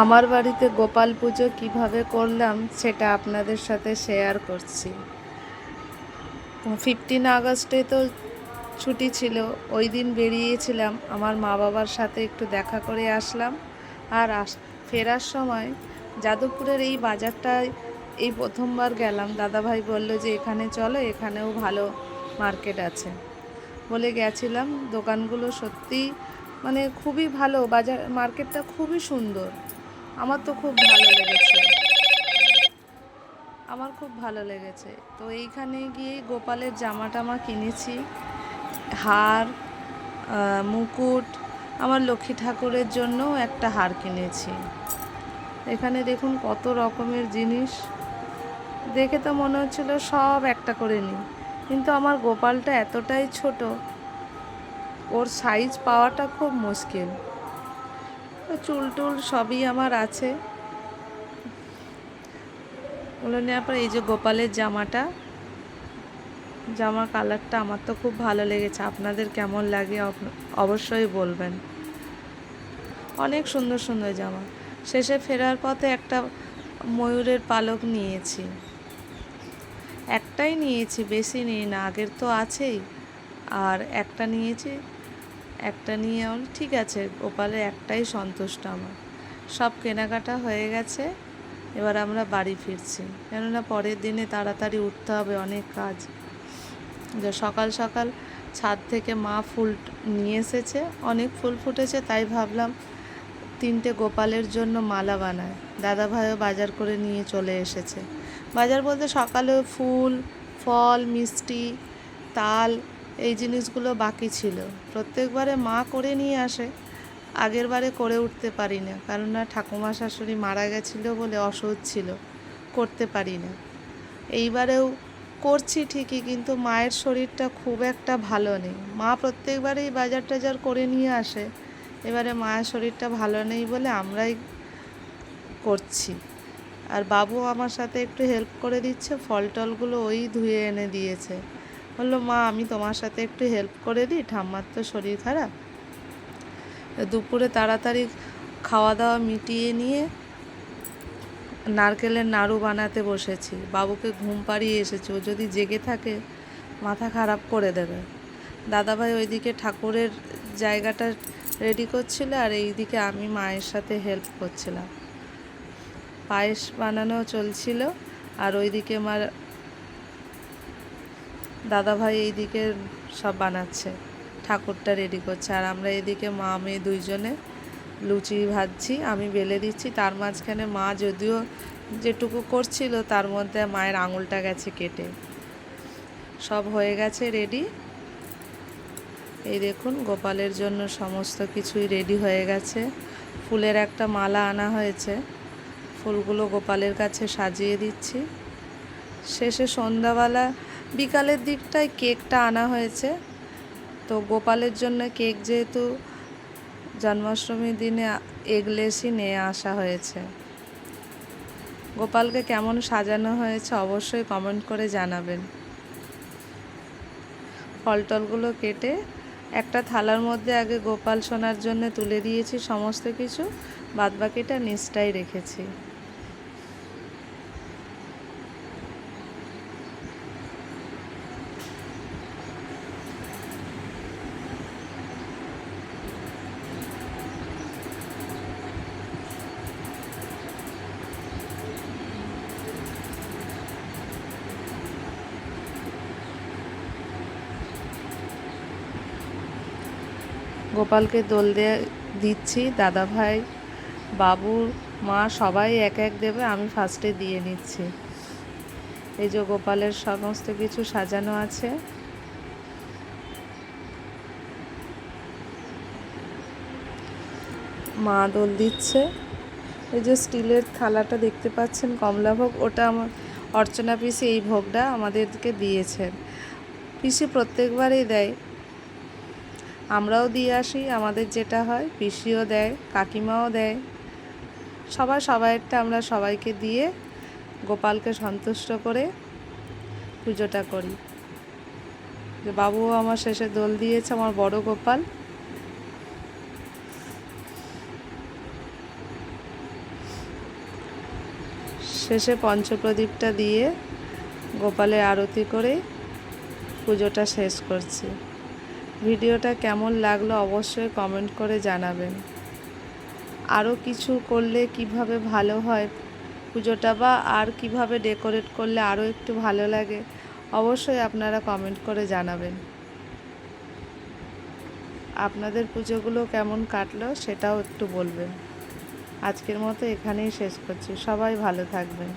আমার বাড়িতে গোপাল পুজো কিভাবে করলাম সেটা আপনাদের সাথে শেয়ার করছি। 15 আগস্টে তো ছুটি ছিল, ওই দিন বেরিয়েছিলাম, আমার মা বাবার সাথে একটু দেখা করে আসলাম। আর ফেরার সময় যাদবপুরের এই বাজারটায় এই প্রথমবার গেলাম। দাদাভাই বলল যে এখানে চলো, এখানেও ভালো মার্কেট আছে বলে গেছিলাম। দোকানগুলো সত্যিই মানে খুবই ভালো, বাজার মার্কেটটা খুবই সুন্দর। আমার তো খুব ভালো লেগেছে, আমার খুব ভালো লেগেছে। তো এইখানে গিয়ে গোপালের জামা টামা কিনেছি, হার, মুকুট, আমার লক্ষ্মী ঠাকুরের জন্যও একটা হার কিনেছি। এখানে দেখুন কত রকমের জিনিস, দেখে তো মনে হচ্ছিল সব একটা করে নিই, কিন্তু আমার গোপালটা এতটাই ছোট, ওর সাইজ পাওয়াটা খুব মুশকিল। চুল টুল সবই আমার আছে। ওগুলো নেওয়ার পর এই যে গোপালের জামাটা, জামার কালারটা আমার তো খুব ভালো লেগেছে। আপনাদের কেমন লাগে অবশ্যই বলবেন। অনেক সুন্দর সুন্দর জামা। শেষে ফেরার পথে একটা ময়ূরের পালক নিয়েছি, একটাই নিয়েছি, বেশি নিই না, আগের তো আছেই। আর একটা নিয়েছি, একটা নিয়ে ঠিক আছে, গোপালে একটাই সন্তুষ্ট আমার। সব কেনাকাটা হয়ে গেছে, এবার আমরা বাড়ি ফিরছি, কেননা পরের দিনে তাড়াতাড়ি উঠতে হবে, অনেক কাজ। যে সকাল সকাল ছাদ থেকে মা ফুল নিয়ে এসেছে, অনেক ফুল ফুটেছে, তাই ভাবলাম 3টে গোপালের জন্য মালা বানায়। দাদাভাইও বাজার করে নিয়ে চলে এসেছে। বাজার বলতে সকালে ফুল, ফল, মিষ্টি, তাল, এই জিনিসগুলো বাকি ছিল। প্রত্যেকবারে মা করে নিয়ে আসে, আগের বারে করে উঠতে পারি না, কারণ না ঠাকুমা শাশুড়ি মারা গেছিলো বলে অসহ্য ছিল, করতে পারি না। এইবারেও করছি ঠিকই, কিন্তু মায়ের শরীরটা খুব একটা ভালো নেই। মা প্রত্যেকবারেই বাজার টাজার করে নিয়ে আসে, এবারে মায়ের শরীরটা ভালো নেই বলে আমরাই করছি। আর বাবু আমার সাথে একটু হেল্প করে দিচ্ছে, ফল টলগুলো ওই ধুয়ে এনে দিয়েছে। বললো মা আমি তোমার সাথে একটু হেল্প করে দিই, ঠাম্মার তো শরীর খারাপ। দুপুরে তাড়াতাড়ি খাওয়া দাওয়া মিটিয়ে নিয়ে নারকেলের নাড়ু বানাতে বসেছি। বাবুকে ঘুম পাড়িয়ে এসেছি, ও যদি জেগে থাকে মাথা খারাপ করে দেবে। দাদাভাই ওইদিকে ঠাকুরের জায়গাটা রেডি করছিল, আর এইদিকে আমি মায়ের সাথে হেল্প করছিলাম। পায়েস বানানো চলছিল, আর ওইদিকে আমার দাদাভাই এইদিকে সব বানাচ্ছে, ঠাকুরটা রেডি করছে, আর আমরা এদিকে মা মেয়ে দুইজনে লুচি ভাজছি, আমি বেলে দিচ্ছি। তার মাঝখানে মা যদিও যেটুকু করছিল তার মধ্যে মায়ের আঙুলটা গেছে কেটে। সব হয়ে গেছে রেডি। এই দেখুন গোপালের জন্য সমস্ত কিছুই রেডি হয়ে গেছে। ফুলের একটা মালা আনা হয়েছে, ফুলগুলো গোপালের কাছে সাজিয়ে দিচ্ছি। শেষে সন্ধ্যাবেলা বিকালের দিকটায় কেকটা আনা হয়েছে। তো গোপালের জন্য কেক, যেহেতু জন্মাষ্টমীর দিনে এগলেসই নিয়ে আসা হয়েছে। গোপালকে কেমন সাজানো হয়েছে অবশ্যই কমেন্ট করে জানাবেন। ফল টলগুলো কেটে একটা থালার মধ্যে আগে গোপাল সোনার জন্য তুলে দিয়েছি সমস্ত কিছু, বাদবাকিটা নিচটাই রেখেছি। গোপালকে দোল দিয়ে দিচ্ছি, দাদাভাই, বাবু, মা সবাই এক এক দেবে, আমি ফার্স্টে দিয়ে নিচ্ছি। এই যে গোপালের সমস্ত কিছু সাজানো আছে। মা দোল দিচ্ছে। এই যে স্টিলের থালাটা দেখতে পাচ্ছেন কমলাভোগ, ওটা আমার অর্চনা পিসি এই ভোগটা আমাদেরকে দিয়েছেন। পিসি প্রত্যেকবারই দেয়, আমরাও দিয়ে আসি, আমাদের যেটা হয় পিসিও দেয়, কাকিমাও দেয়, সবাইয়েরটা আমরা সবাইকে দিয়ে গোপালকে সন্তুষ্ট করে পুজোটা করি। যে বাবুও আমার শেষে দোল দিয়েছে, আমার বড় গোপাল। শেষে পঞ্চপ্রদীপটা দিয়ে গোপালের আরতি করে পুজোটা শেষ করছি। ভিডিওটা কেমন লাগলো অবশ্যই কমেন্ট করে জানাবেন। আরও কিছু করলে কিভাবে ভালো হয় পুজোটা, বা আর কিভাবে ডেকোরেট করলে আরও একটু ভালো লাগে অবশ্যই আপনারা কমেন্ট করে জানাবেন। আপনাদের পুজোগুলো কেমন কাটলো সেটাও একটু বলবেন। আজকের মতো এখানেই শেষ করছি। সবাই ভালো থাকবেন।